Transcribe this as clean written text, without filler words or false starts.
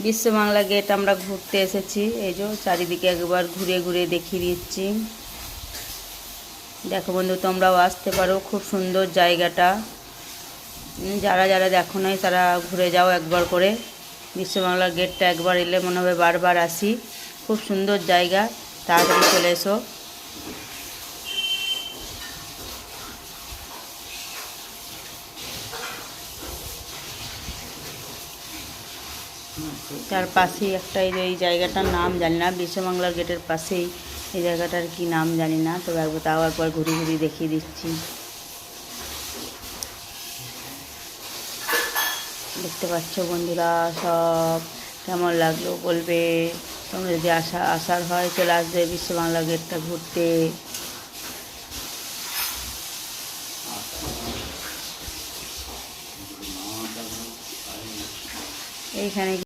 বিশ্ব বাংলা গেট আমরা ঘুরতে এসেছি। এই যে চারিদিকে একবার ঘুরে ঘুরে দেখিয়ে দিচ্ছি। দেখো বন্ধু, তোমরাও আসতে পারো, খুব সুন্দর জায়গাটা। যারা যারা দেখো নাই তারা ঘুরে যাও একবার করে। বিশ্ব বাংলার গেটটা একবার এলে মনে হবে বারবার আসি। খুব সুন্দর জায়গা, তাড়াতাড়ি চলে এসো। তার পাশেই একটা এই জায়গাটার নাম জানি না, বিশ্ব বাংলার গেটের পাশেই এই জায়গাটার কি নাম জানি না, তবে তাও একবার ঘুরে ঘুরে দেখিয়ে দিচ্ছি। দেখতে পাচ্ছ বন্ধুরা, সব কেমন লাগলো বলবে। তোমরা যদি আসার হয় চলে আসবে বিশ্ব বাংলা গেটটা ঘুরতে। এইখানে